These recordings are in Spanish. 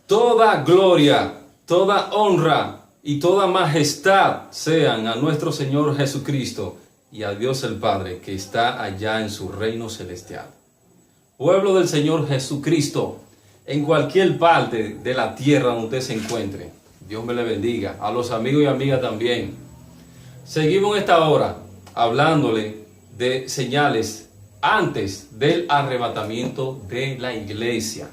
Toda gloria, toda honra y toda majestad sean a nuestro Señor Jesucristo y a Dios el Padre que está allá en su reino celestial. Pueblo del Señor Jesucristo, en cualquier parte de la tierra donde usted se encuentre, Dios me le bendiga. A los amigos y amigas también. Seguimos en esta hora hablándole de señales antes del arrebatamiento de la iglesia.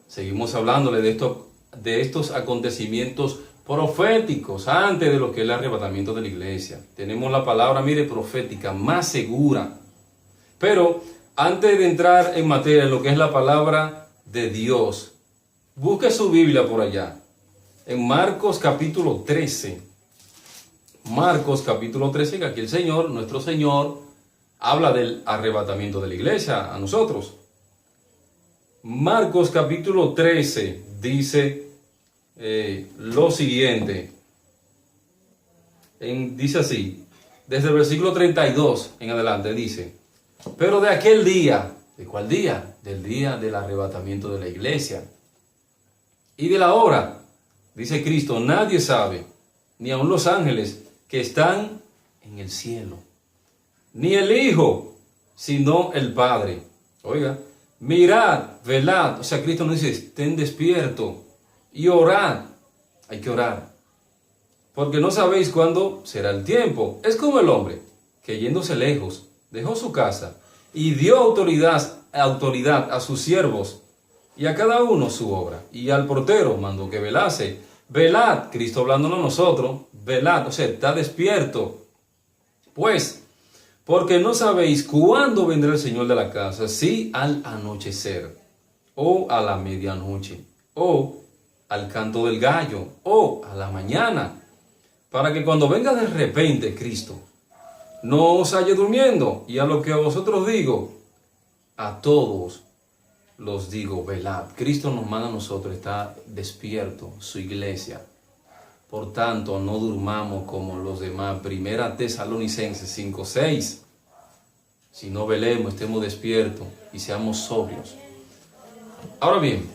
Seguimos hablándole de estos acontecimientos proféticos antes de lo que es el arrebatamiento de la iglesia. Tenemos la palabra, mire, profética, más segura. Pero antes de entrar en materia, en lo que es la palabra de Dios, busque su Biblia por allá. En Marcos capítulo 13. Marcos capítulo 13, que aquí el Señor, nuestro Señor, habla del arrebatamiento de la iglesia a nosotros. Marcos capítulo 13 dice lo siguiente. Dice así, desde el versículo 32 en adelante dice: pero de aquel día, ¿de cuál día? Del día del arrebatamiento de la iglesia. Y de la hora, dice Cristo, nadie sabe, ni aun los ángeles que están en el cielo, ni el Hijo, sino el Padre. Oiga, mirad, velad. O sea, Cristo nos dice, estén despiertos y orad. Hay que orar, porque no sabéis cuándo será el tiempo. Es como el hombre que, yéndose lejos, dejó su casa y dio autoridad a sus siervos y a cada uno su obra. Y al portero mandó que velase. Velad, Cristo hablándonos a nosotros, velad, o sea, está despierto. Pues, porque no sabéis cuándo vendrá el Señor de la casa, si al anochecer, o a la medianoche, o al canto del gallo, o a la mañana, para que cuando venga de repente Cristo, no os halle durmiendo. Y a lo que a vosotros digo, a todos los digo, velad. Cristo nos manda a nosotros, está despierto, su iglesia. Por tanto, no durmamos como los demás. Primera Tesalonicenses 5:6. Si no velemos, estemos despiertos y seamos sobrios. Ahora bien,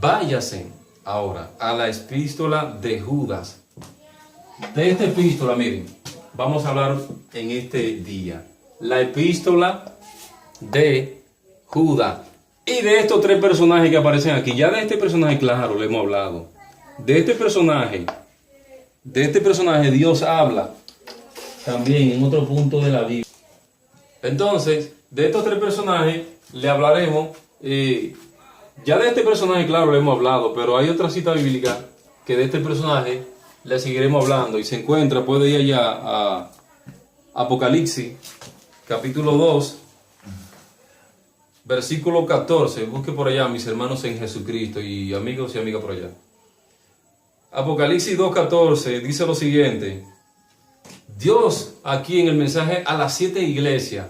váyase ahora a la epístola de Judas. De esta epístola, miren, vamos a hablar en este día. La epístola de Judas. Y de estos tres personajes que aparecen aquí. Ya de este personaje, claro, le hemos hablado. De este personaje Dios habla también en otro punto de la Biblia. Entonces, de estos tres personajes le hablaremos. Ya de este personaje, claro, le hemos hablado, pero hay otra cita bíblica que de este personaje le seguiremos hablando. Y se encuentra, puede ir allá a Apocalipsis, capítulo 2, versículo 14. Busque por allá, mis hermanos en Jesucristo y amigos y amigas por allá. Apocalipsis 2:14 dice lo siguiente. Dios aquí en el mensaje a las 7 iglesias.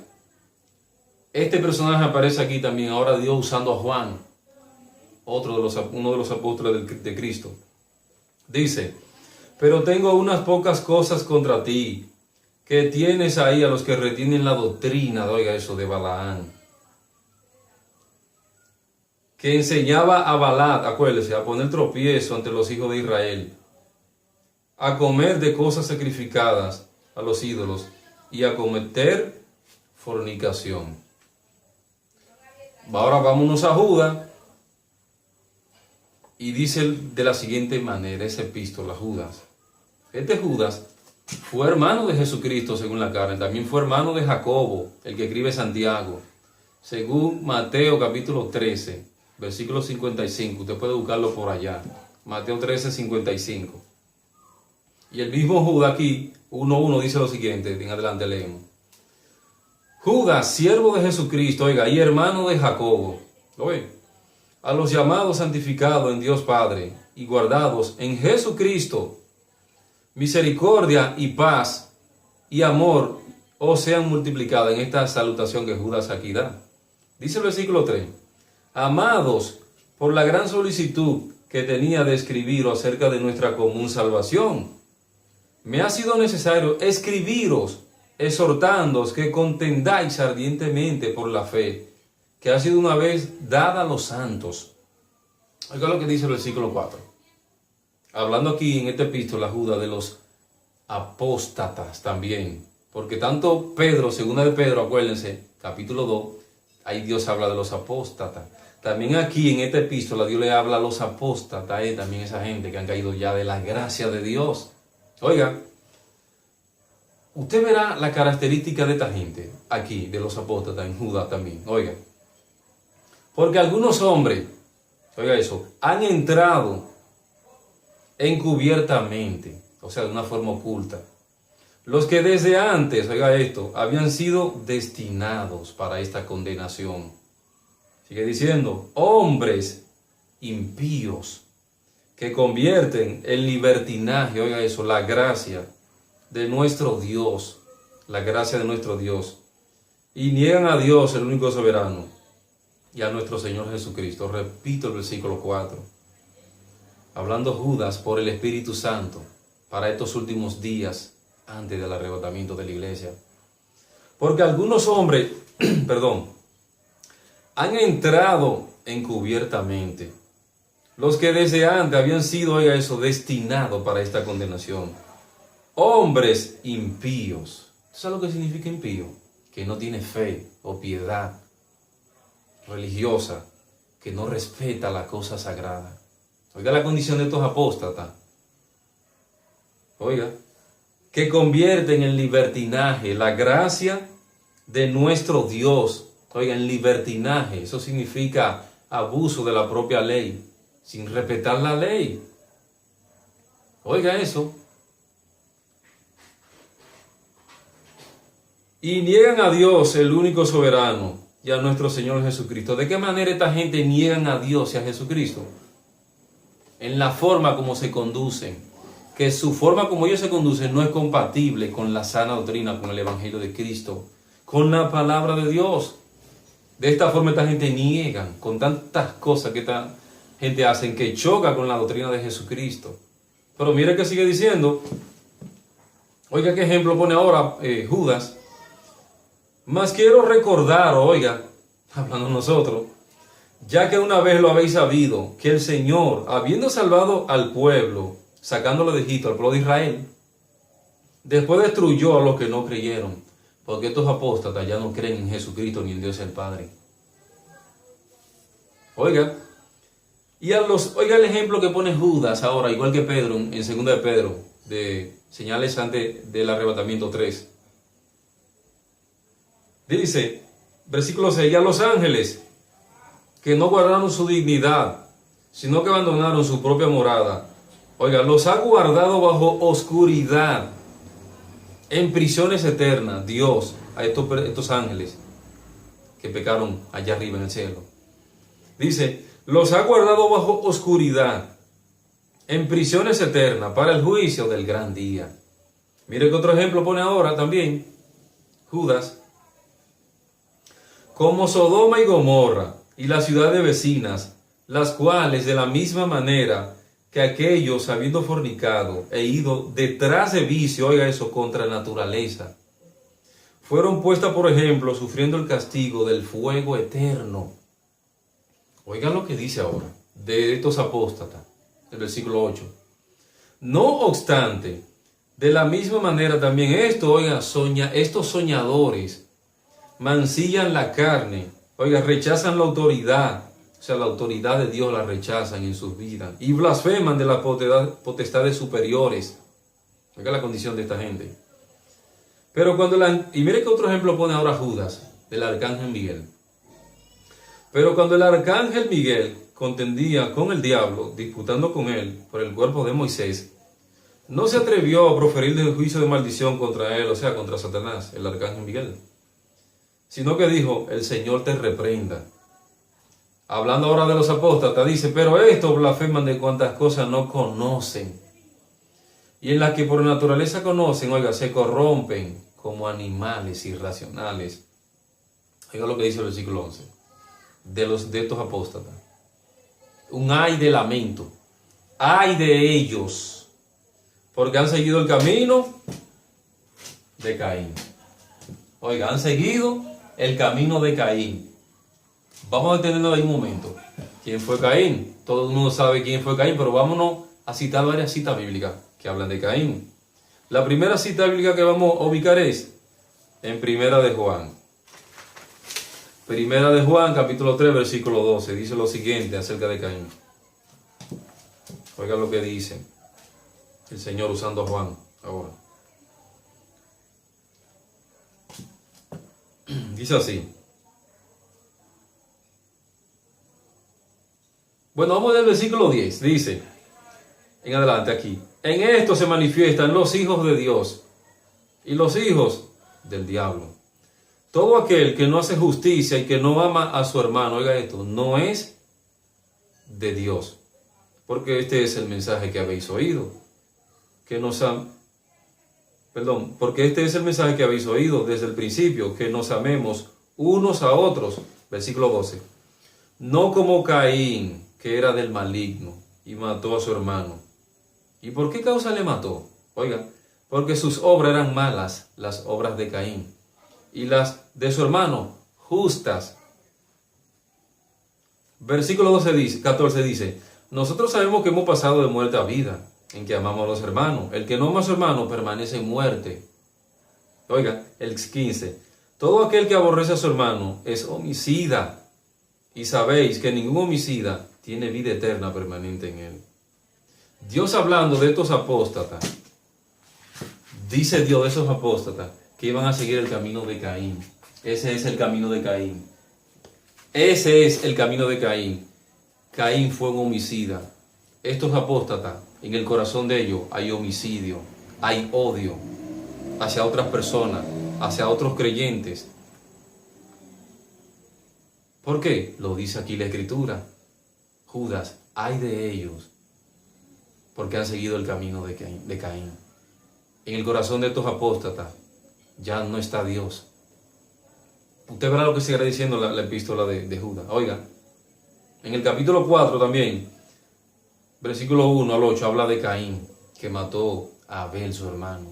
Este personaje aparece aquí también. Ahora Dios usando a Juan, uno de los apóstoles de Cristo. Dice: pero tengo unas pocas cosas contra ti, que tienes ahí a los que retienen la doctrina, oiga eso, de Balaán, que enseñaba a Balac, acuérdese, a poner tropiezo ante los hijos de Israel, a comer de cosas sacrificadas a los ídolos y a cometer fornicación. Ahora vámonos a Judas, y dice de la siguiente manera esa epístola, Judas. Este Judas fue hermano de Jesucristo según la carne, también fue hermano de Jacobo, el que escribe Santiago, según Mateo capítulo 13, versículo 55, usted puede buscarlo por allá, Mateo 13, 55. Y el mismo Judas aquí, 1:1, dice lo siguiente, en adelante leemos. Judas, siervo de Jesucristo, oiga, y hermano de Jacobo, oye, a los llamados santificados en Dios Padre y guardados en Jesucristo, misericordia y paz y amor os sean multiplicadas en esta salutación que Judas aquí da. Dice el versículo 3. Amados, por la gran solicitud que tenía de escribiros acerca de nuestra común salvación, me ha sido necesario escribiros, exhortándoos que contendáis ardientemente por la fe, que ha sido una vez dada a los santos. Oiga lo que dice el versículo 4. Hablando aquí en esta epístola, Judas, de los apóstatas también. Porque tanto Pedro, segunda de Pedro, acuérdense, capítulo 2, ahí Dios habla de los apóstatas. También aquí en esta epístola Dios le habla a los apóstatas, también esa gente que han caído ya de la gracia de Dios. Oiga, usted verá la característica de esta gente aquí, de los apóstatas, en Judas también. Oiga, porque algunos hombres, oiga eso, han entrado encubiertamente, o sea, de una forma oculta. Los que desde antes, oiga esto, habían sido destinados para esta condenación. Sigue diciendo, hombres impíos que convierten en libertinaje, oiga eso, la gracia de nuestro Dios, la gracia de nuestro Dios, y niegan a Dios, el único soberano, y a nuestro Señor Jesucristo. Repito el versículo 4. Hablando Judas por el Espíritu Santo para estos últimos días antes del arrebatamiento de la iglesia. Porque algunos hombres, han entrado encubiertamente. Los que desde antes habían sido, oiga eso, destinados para esta condenación. Hombres impíos. ¿Sabes lo que significa impío? Que no tiene fe o piedad religiosa, que no respeta la cosa sagrada. Oiga la condición de estos apóstatas. Oiga, que convierten en libertinaje la gracia de nuestro Dios. Oiga, en libertinaje, eso significa abuso de la propia ley, sin respetar la ley. Oiga eso. Y niegan a Dios, el único soberano, y a nuestro Señor Jesucristo. ¿De qué manera esta gente niegan a Dios y a Jesucristo? En la forma como se conducen, que su forma como ellos se conducen no es compatible con la sana doctrina, con el Evangelio de Cristo, con la palabra de Dios. De esta forma esta gente niega, con tantas cosas que esta gente hace, que choca con la doctrina de Jesucristo. Pero mire que sigue diciendo, oiga qué ejemplo pone ahora Judas. Mas quiero recordar, oiga, hablando nosotros, ya que una vez lo habéis sabido, que el Señor, habiendo salvado al pueblo, sacándolo de Egipto, al pueblo de Israel, después destruyó a los que no creyeron, porque estos apóstatas ya no creen en Jesucristo ni en Dios el Padre. Oiga, oiga el ejemplo que pone Judas ahora, igual que Pedro, en 2 de Pedro, de señales antes del arrebatamiento 3. Dice, versículo 6, y a los ángeles, que no guardaron su dignidad, sino que abandonaron su propia morada. Oiga, los ha guardado bajo oscuridad, en prisiones eternas, Dios, a estos ángeles que pecaron allá arriba en el cielo. Dice, los ha guardado bajo oscuridad, en prisiones eternas, para el juicio del gran día. Mire que otro ejemplo pone ahora también, Judas. Como Sodoma y Gomorra y las ciudades vecinas, las cuales de la misma manera que aquellos habiendo fornicado e ido detrás de vicio, oiga eso, contra naturaleza, fueron puestas por ejemplo sufriendo el castigo del fuego eterno. Oigan lo que dice ahora de estos apóstatas, el versículo 8. No obstante, de la misma manera también estos soñadores mancillan la carne, oiga, rechazan la autoridad, o sea, la autoridad de Dios la rechazan en sus vidas y blasfeman de las potestades superiores. Oiga la condición de esta gente. Pero y mire que otro ejemplo pone ahora Judas, del arcángel Miguel. Pero cuando el arcángel Miguel contendía con el diablo, disputando con él por el cuerpo de Moisés, no se atrevió a proferirle el juicio de maldición contra él, o sea, contra Satanás, el arcángel Miguel, sino que dijo, el Señor te reprenda. Hablando ahora de los apóstatas, dice, pero estos blasfeman de cuantas cosas no conocen, y en las que por naturaleza conocen, oiga, se corrompen como animales irracionales. Oiga lo que dice el versículo 11, de estos apóstatas. Un ay de lamento, ay de ellos, porque han seguido el camino de Caín. Oiga, han seguido el camino de Caín. Vamos a detenernos ahí un momento. ¿Quién fue Caín? Todo el mundo sabe quién fue Caín, pero vámonos a citar varias citas bíblicas que hablan de Caín. La primera cita bíblica que vamos a ubicar es en Primera de Juan. Primera de Juan, capítulo 3, versículo 12. Dice lo siguiente acerca de Caín. Oiga lo que dice el Señor usando a Juan ahora. Dice así. Bueno, vamos del versículo 10. Dice, en adelante aquí. En esto se manifiestan los hijos de Dios y los hijos del diablo. Todo aquel que no hace justicia y que no ama a su hermano, oiga esto, no es de Dios. Porque este es el mensaje que habéis oído. Porque este es el mensaje que habéis oído desde el principio, que nos amemos unos a otros. Versículo 12. No como Caín, que era del maligno y mató a su hermano. ¿Y por qué causa le mató? Oiga, porque sus obras eran malas, las obras de Caín, y las de su hermano, justas. Versículo 14 dice, nosotros sabemos que hemos pasado de muerte a vida, en que amamos a los hermanos. El que no ama a su hermano permanece en muerte. Oiga, el 15, todo aquel que aborrece a su hermano es homicida, y sabéis que ningún homicida tiene vida eterna permanente en él. Dios hablando de estos apóstatas, dice Dios de esos apóstatas que iban a seguir el camino de Caín. Ese es el camino de Caín. Ese es el camino de Caín. Caín fue un homicida. Estos apóstatas, en el corazón de ellos hay homicidio, hay odio hacia otras personas, hacia otros creyentes. ¿Por qué? Lo dice aquí la Escritura. Judas, ay de ellos, porque han seguido el camino de Caín. En el corazón de estos apóstatas ya no está Dios. Usted verá lo que seguirá diciendo la epístola de Judas. Oiga, en el capítulo 4 también, versículo 1 al 8, habla de Caín, que mató a Abel, su hermano.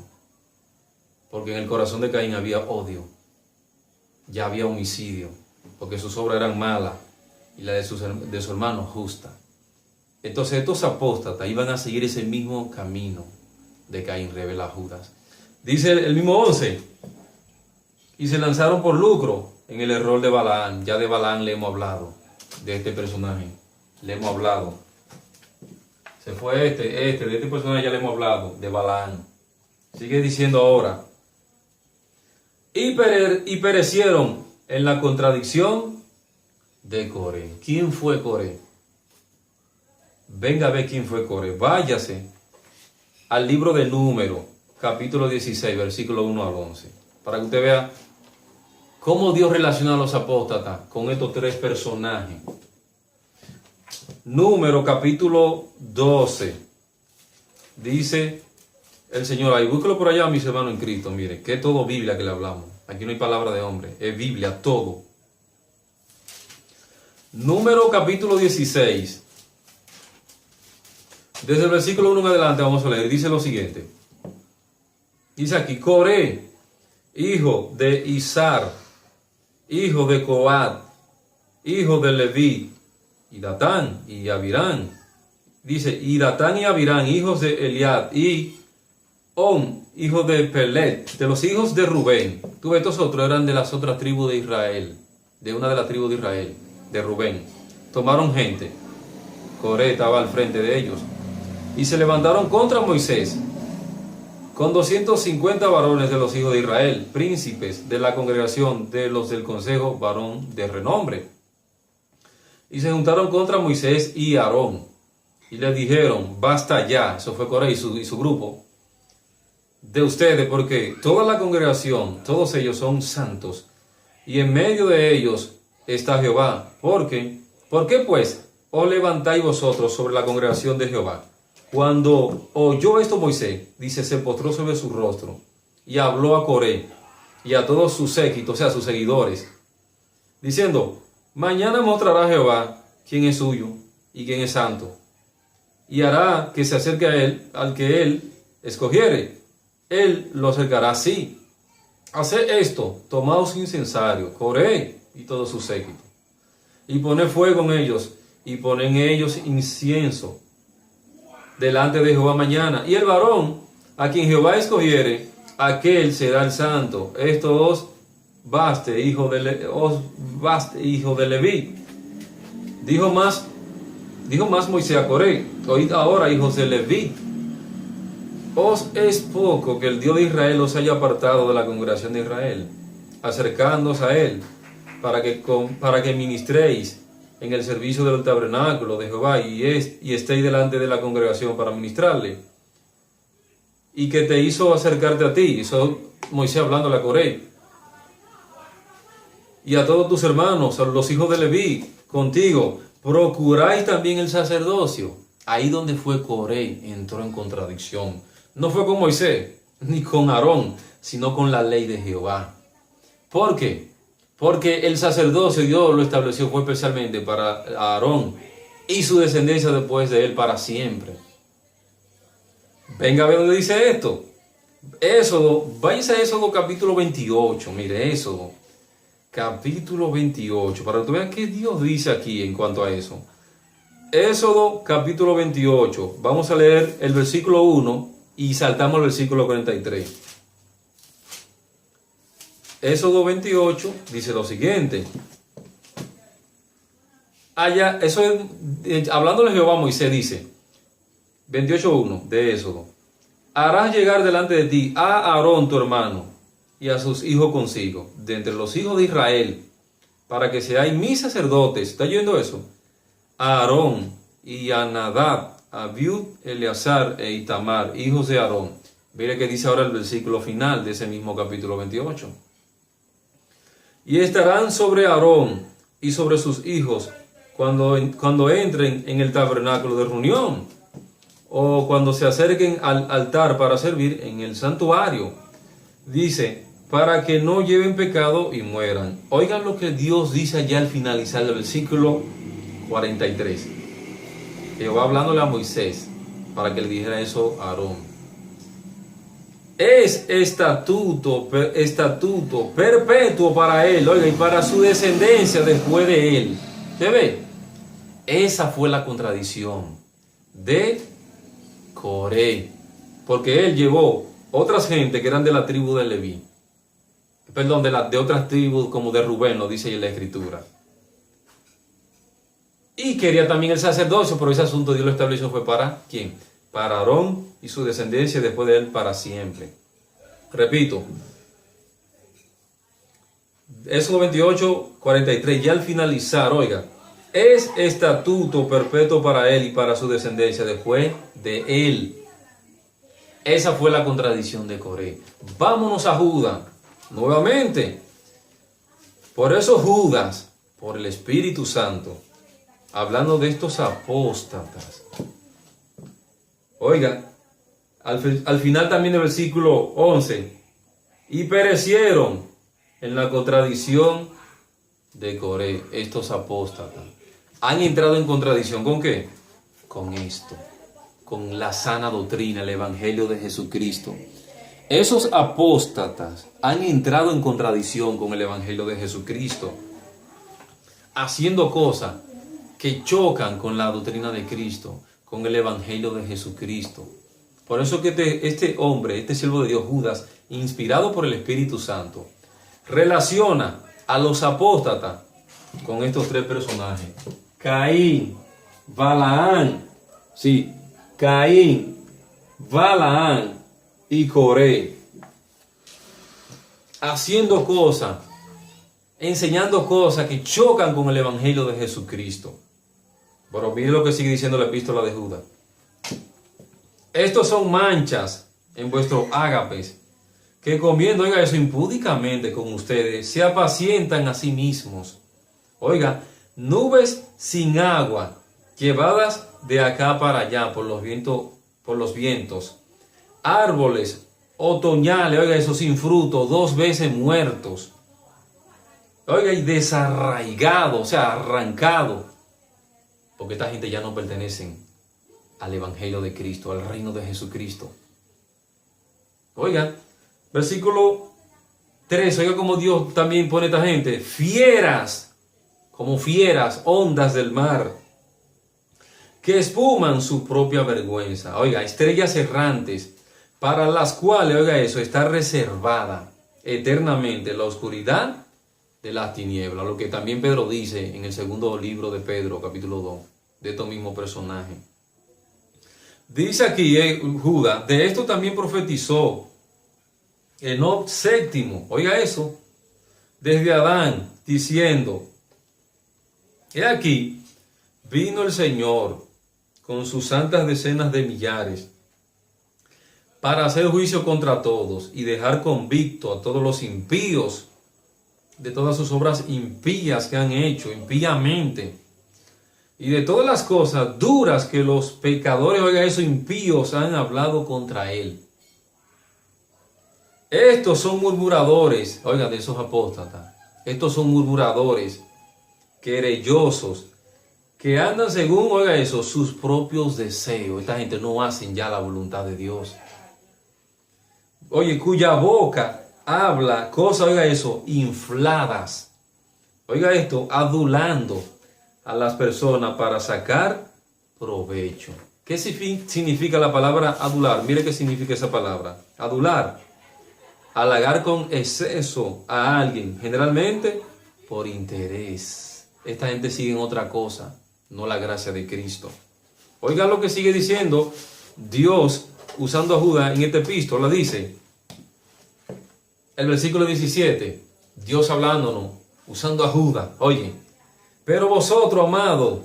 Porque en el corazón de Caín había odio, ya había homicidio, porque sus obras eran malas y la de su hermano justa. Entonces estos apóstatas iban a seguir ese mismo camino de Caín, revela Judas. Dice el mismo 11, y se lanzaron por lucro en el error de Balaam. Ya de Balaam le hemos hablado, de este personaje, le hemos hablado. Se fue de este personaje ya le hemos hablado, de Balaam. Sigue diciendo ahora, y perecieron en la contradicción de Coré. ¿Quién fue Coré? Venga a ver quién fue Coré. Váyase al libro de Números, capítulo 16, versículo 1 al 11, para que usted vea cómo Dios relaciona a los apóstatas con estos tres personajes. Número capítulo 12. Dice el Señor ahí, búsquelo por allá, mis hermanos en Cristo. Mire, que es todo Biblia que le hablamos. Aquí no hay palabra de hombre, es Biblia, todo. Número capítulo 16. Desde el versículo 1 en adelante vamos a leer. Dice lo siguiente. Dice aquí, Coré, hijo de Izar, hijo de Coat, hijo de Leví, y Datán y Abirán. Dice, y Datán y Abirán, hijos de Eliad, y On, hijo de Pelet, de los hijos de Rubén. Tú ves, estos otros eran de las otras tribus de Israel, de una de las tribus de Israel, de Rubén. Tomaron gente, Coré estaba al frente de ellos, y se levantaron contra Moisés, con 250 varones de los hijos de Israel, príncipes de la congregación de los del consejo, varón de renombre. Y se juntaron contra Moisés y Aarón, y les dijeron, basta ya, eso fue Coré y su grupo, de ustedes, porque toda la congregación, todos ellos son santos, y en medio de ellos está Jehová. ¿Por qué pues os levantáis vosotros sobre la congregación de Jehová? Cuando oyó esto Moisés, dice, se postró sobre su rostro, y habló a Coré, y a todos sus séquitos, o sea, sus seguidores, diciendo, mañana mostrará Jehová quién es suyo, y quién es santo, y hará que se acerque a él, al que él escogiere. Él lo acercará así. Haced esto, tomaos incensario, Coré y todo su séquito, y poned fuego en ellos, y ponen ellos incienso delante de Jehová mañana. Y el varón a quien Jehová escogiere, aquel será el santo. Esto os baste, hijo de Leví. Dijo más Moisés a Coré: oíd ahora, hijos de Leví, os es poco que el Dios de Israel os haya apartado de la congregación de Israel, acercándoos a él, para que ministréis en el servicio del tabernáculo de Jehová y estéis delante de la congregación para ministrarle, y que te hizo acercarte a ti. Eso Moisés hablándole a Coré, y a todos tus hermanos, a los hijos de Leví, contigo, procuráis también el sacerdocio. Ahí donde fue Coré, entró en contradicción. No fue con Moisés, ni con Aarón, sino con la ley de Jehová. ¿Por qué? Porque el sacerdocio Dios lo estableció fue especialmente para Aarón y su descendencia después de él para siempre. Venga a ver dónde dice esto. Éxodo, váyase a Éxodo capítulo 28, mire, Éxodo capítulo 28, para que tú veas qué Dios dice aquí en cuanto a eso. Éxodo capítulo 28, vamos a leer el versículo 1 y saltamos al versículo 43. Éxodo 28 dice lo siguiente. Allá, eso es, hablándole Jehová a Moisés, dice 28:1 de Éxodo: harás llegar delante de ti a Aarón tu hermano y a sus hijos consigo, de entre los hijos de Israel, para que seáis mis sacerdotes. ¿Está oyendo eso? A Aarón y a Nadab, a Abiud, Eleazar e Itamar, hijos de Aarón. Mire que dice ahora el versículo final de ese mismo capítulo 28. Y estarán sobre Aarón y sobre sus hijos cuando entren en el tabernáculo de reunión, o cuando se acerquen al altar para servir en el santuario. Dice, para que no lleven pecado y mueran. Oigan lo que Dios dice allá al finalizar del versículo 43. Jehová hablándole a Moisés para que le dijera eso a Aarón. Es estatuto perpetuo para él, oiga, y para su descendencia después de él. ¿Se ve? Esa fue la contradicción de Coré, porque él llevó otras gente que eran de la tribu de Leví, perdón, de otras tribus como de Rubén, lo dice en la escritura, y quería también el sacerdocio, pero ese asunto Dios lo estableció fue para ¿quién? Para Aarón y su descendencia después de él para siempre. Repito, Éxodo 28, 43, ya al finalizar, oiga, es estatuto perpetuo para él y para su descendencia después de él. Esa fue la contradicción de Coré. Vámonos a Judas, nuevamente. Por eso Judas, por el Espíritu Santo, hablando de estos apóstatas, oiga, al final también del versículo 11, y perecieron en la contradicción de Coré. Estos apóstatas han entrado en contradicción ¿con qué? Con esto, con la sana doctrina, el evangelio de Jesucristo. Esos apóstatas han entrado en contradicción con el evangelio de Jesucristo, haciendo cosas que chocan con la doctrina de Cristo, con el evangelio de Jesucristo. Por eso que este hombre, este siervo de Dios, Judas, inspirado por el Espíritu Santo, relaciona a los apóstatas con estos tres personajes: Caín, Balaán, sí, Caín, Balaán y Coré, haciendo cosas, enseñando cosas que chocan con el evangelio de Jesucristo. Pero mire lo que sigue diciendo la epístola de Judas: estos son manchas en vuestros ágapes, que comiendo, oiga eso, impúdicamente con ustedes, se apacientan a sí mismos. Oiga, nubes sin agua, llevadas de acá para allá por los vientos, árboles otoñales, oiga eso, sin fruto, 2 veces muertos, oiga, y desarraigado, o sea, arrancado, porque esta gente ya no pertenecen al evangelio de Cristo, al reino de Jesucristo. Oiga, versículo 3, oiga como Dios también pone a esta gente: fieras, como fieras, ondas del mar, que espuman su propia vergüenza. Oiga, estrellas errantes, para las cuales, oiga eso, está reservada eternamente la oscuridad de las tinieblas. Lo que también Pedro dice en el segundo libro de Pedro, capítulo 2, de estos mismos personajes. Dice aquí Judas, de esto también profetizó Enoc séptimo, oiga eso, desde Adán, diciendo, he aquí, vino el Señor con sus santas decenas de millares para hacer juicio contra todos y dejar convicto a todos los impíos de todas sus obras impías que han hecho impíamente y de todas las cosas duras que los pecadores, oiga eso, impíos han hablado contra él. Estos son murmuradores, oiga, de esos apóstatas. Estos son murmuradores, querellosos, que andan según, oiga eso, sus propios deseos. Esta gente no hacen ya la voluntad de Dios. Oye, cuya boca habla cosas, oiga eso, infladas. Oiga esto, adulando a las personas para sacar provecho. ¿Qué significa la palabra adular? Mire qué significa esa palabra. Adular. Halagar con exceso a alguien, generalmente por interés. Esta gente sigue en otra cosa, no la gracia de Cristo. Oiga lo que sigue diciendo Dios usando a Judas en esta epístola. Dice, el versículo 17, Dios hablándonos, usando a Judas. Oye, pero vosotros, amados,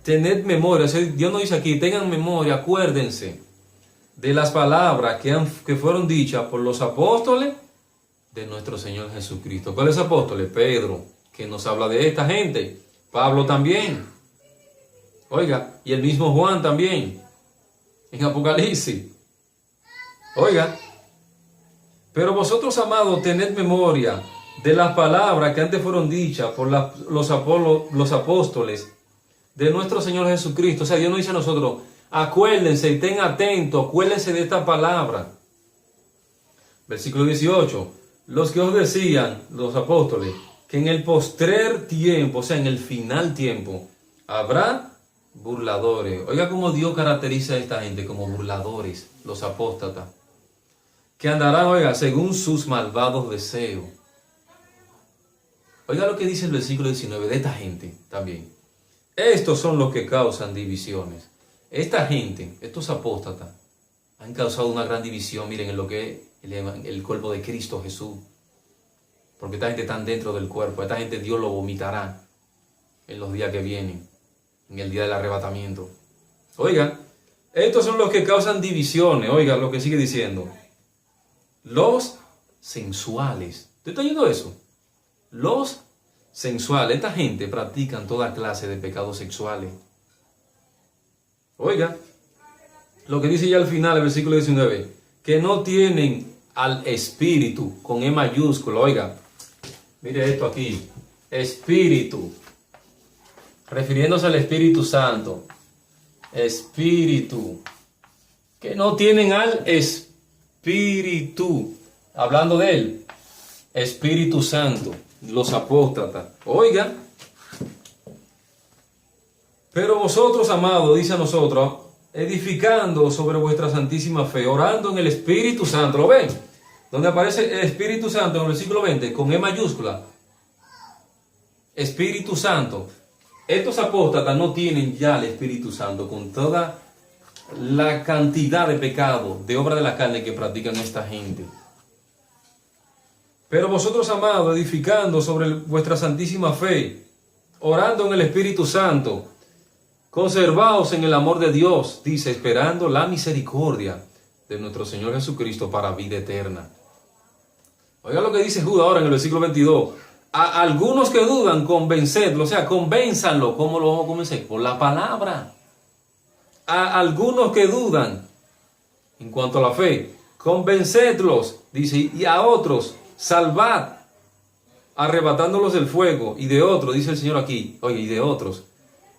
tened memoria. O sea, Dios nos dice aquí, tengan memoria, acuérdense de las palabras que fueron dichas por los apóstoles de nuestro Señor Jesucristo. ¿Cuáles apóstoles? Pedro, que nos habla de esta gente. Pablo también. Oiga, y el mismo Juan también, en Apocalipsis. Oiga, pero vosotros, amados, tened memoria de las palabras que antes fueron dichas por los apóstoles de nuestro Señor Jesucristo. O sea, Dios nos dice a nosotros, acuérdense, estén atentos, acuérdense de esta palabra. Versículo 18. Los que os decían, los apóstoles, que en el postrer tiempo, o sea, en el final tiempo, habrá burladores. Oiga cómo Dios caracteriza a esta gente como burladores, los apóstatas, que andarán, oiga, según sus malvados deseos. Oiga lo que dice el versículo 19 de esta gente también. Estos son los que causan divisiones. Esta gente, estos apóstatas, han causado una gran división, miren, en lo que es el cuerpo de Cristo Jesús. Porque esta gente está dentro del cuerpo. Esta gente Dios lo vomitará en los días que vienen, en el día del arrebatamiento. Oiga, estos son los que causan divisiones. Oiga lo que sigue diciendo. Los sensuales. ¿Te está oyendo eso? Los sensuales. Esta gente practican toda clase de pecados sexuales. Oiga, lo que dice ya al final, el versículo 19, que no tienen al Espíritu, con E mayúscula. Oiga, mire esto aquí, Espíritu, refiriéndose al Espíritu Santo. Espíritu, que no tienen al Espíritu, hablando de él, Espíritu Santo, los apóstatas. Oiga, pero vosotros, amados, dice a nosotros, edificando sobre vuestra santísima fe, orando en el Espíritu Santo. ¿Lo ven? Donde aparece el Espíritu Santo en el versículo 20, con E mayúscula. Espíritu Santo. Estos apóstatas no tienen ya el Espíritu Santo con toda la cantidad de pecado, de obra de la carne que practican esta gente. Pero vosotros, amados, edificando sobre vuestra santísima fe, orando en el Espíritu Santo, conservaos en el amor de Dios, dice, esperando la misericordia de nuestro Señor Jesucristo para vida eterna. Oiga lo que dice Judas ahora en el versículo 22. A algunos que dudan, convencedlos, o sea, convénzanlo. ¿Cómo lo vamos a convencer? Por la palabra. A algunos que dudan en cuanto a la fe, convencedlos, dice, y a otros, salvad, arrebatándolos del fuego, y de otros, dice el Señor aquí, oye, y de otros,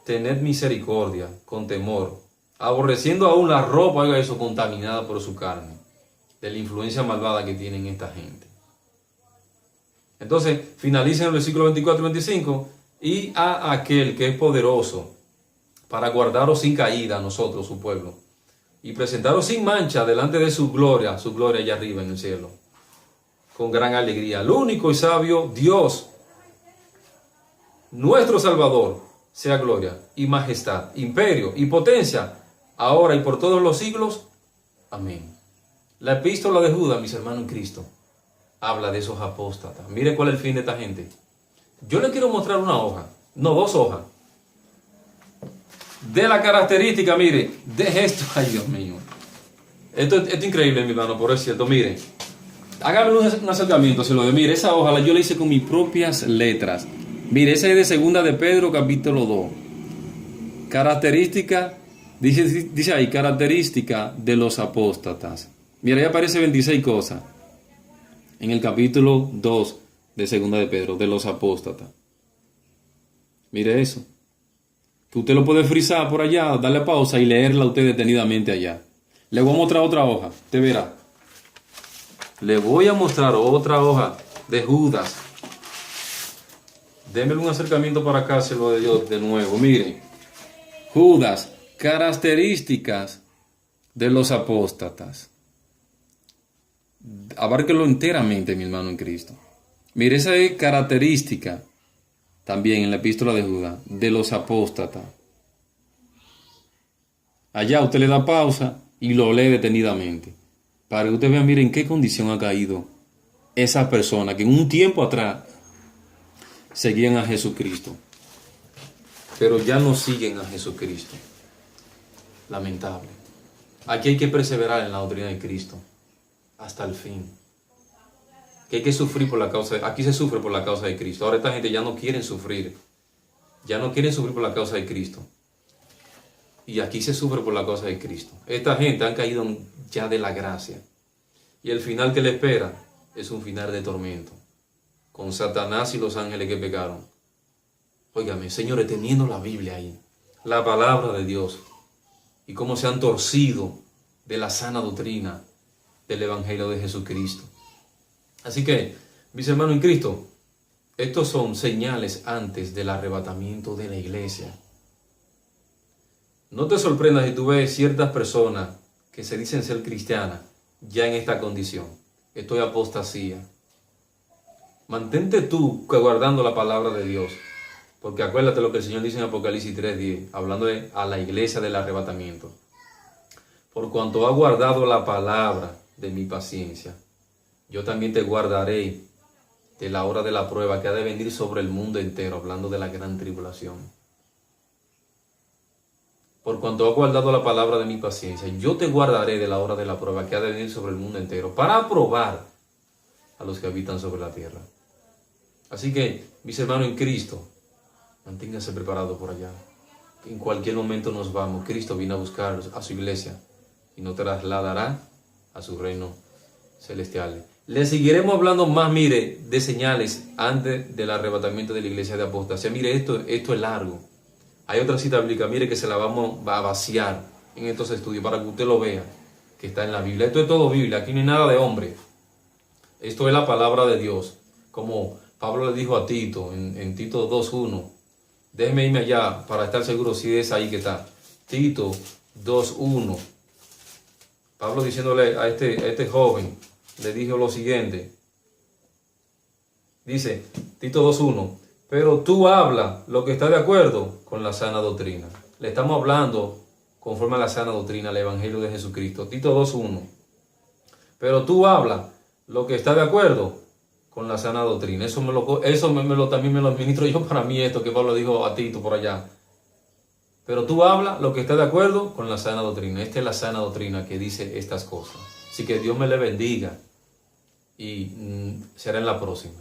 tened misericordia, con temor, aborreciendo aún la ropa, oiga eso, contaminada por su carne, de la influencia malvada que tienen esta gente. Entonces, finaliza en el versículo 24 y 25, y a aquel que es poderoso para guardaros sin caída a nosotros, su pueblo, y presentaros sin mancha delante de su gloria allá arriba en el cielo, con gran alegría. El único y sabio Dios, nuestro Salvador, sea gloria y majestad, imperio y potencia, ahora y por todos los siglos. Amén. La epístola de Judas, mis hermanos en Cristo, habla de esos apóstatas. Mire cuál es el fin de esta gente. Yo le quiero mostrar una hoja, no, dos hojas, de la característica, mire, de esto. Ay, Dios mío. Esto es increíble, mi hermano, por cierto. Mire, hágame un acercamiento, se lo de. Mire, esa hoja yo la hice con mis propias letras. Mire, esa es de Segunda de Pedro, capítulo 2. Característica, dice ahí, característica de los apóstatas. Mira, ahí aparece 26 cosas en el capítulo 2 de Segunda de Pedro, de los apóstatas. Mire eso. Que usted lo puede frizar por allá, darle pausa y leerla usted detenidamente allá. Le voy a mostrar otra hoja, usted verá. Le voy a mostrar otra hoja de Judas. Démele un acercamiento para acá, se lo de Dios de nuevo. Mire, Judas, características de los apóstatas. Abárquelo enteramente, mi hermano en Cristo. Mire, esa es característica también en la epístola de Judas de los apóstatas. Allá usted le da pausa y lo lee detenidamente para que usted vea, mire, en qué condición ha caído esa persona que en un tiempo atrás seguían a Jesucristo, pero ya no siguen a Jesucristo. Lamentable. Aquí hay que perseverar en la doctrina de Cristo hasta el fin. Que hay que sufrir por la causa aquí se sufre por la causa de Cristo. Ahora esta gente ya no quiere sufrir. Ya no quieren sufrir por la causa de Cristo. Y aquí se sufre por la causa de Cristo. Esta gente han caído ya de la gracia. Y el final que le espera es un final de tormento. Con Satanás y los ángeles que pecaron. Óigame, señores, teniendo la Biblia ahí, la palabra de Dios, y cómo se han torcido de la sana doctrina del Evangelio de Jesucristo. Así que, mis hermanos en Cristo, estos son señales antes del arrebatamiento de la iglesia. No te sorprendas si tú ves ciertas personas que se dicen ser cristianas ya en esta condición. Esto es apostasía. Mantente tú guardando la palabra de Dios. Porque acuérdate lo que el Señor dice en Apocalipsis 3:10, hablando a la iglesia del arrebatamiento. Por cuanto ha guardado la palabra de mi paciencia, yo también te guardaré de la hora de la prueba que ha de venir sobre el mundo entero, hablando de la gran tribulación. Por cuanto ha guardado la palabra de mi paciencia, yo te guardaré de la hora de la prueba que ha de venir sobre el mundo entero, para probar a los que habitan sobre la tierra. Así que, mis hermanos en Cristo, manténganse preparados por allá. En cualquier momento nos vamos. Cristo vino a buscar a su iglesia y nos trasladará a su reino celestial. Le seguiremos hablando más, mire, de señales antes del arrebatamiento de la iglesia de apostasía. Mire, esto es largo. Hay otra cita bíblica, mire, que se la vamos a vaciar en estos estudios para que usted lo vea, que está en la Biblia. Esto es todo Biblia, aquí no hay nada de hombre. Esto es la palabra de Dios. Como Pablo le dijo a Tito en Tito 2:1. Déjeme irme allá para estar seguro si es ahí que está. Tito 2:1. Pablo diciéndole a este joven, le dijo lo siguiente. Dice, Tito 2:1, pero tú habla lo que está de acuerdo con la sana doctrina. Le estamos hablando conforme a la sana doctrina, el Evangelio de Jesucristo. Tito 2:1. Pero tú habla lo que está de acuerdo con la sana doctrina. También me lo administro yo para mí, esto que Pablo dijo a Tito por allá. Pero tú habla lo que está de acuerdo con la sana doctrina. Esta es la sana doctrina que dice estas cosas. Así que Dios me le bendiga y será en la próxima.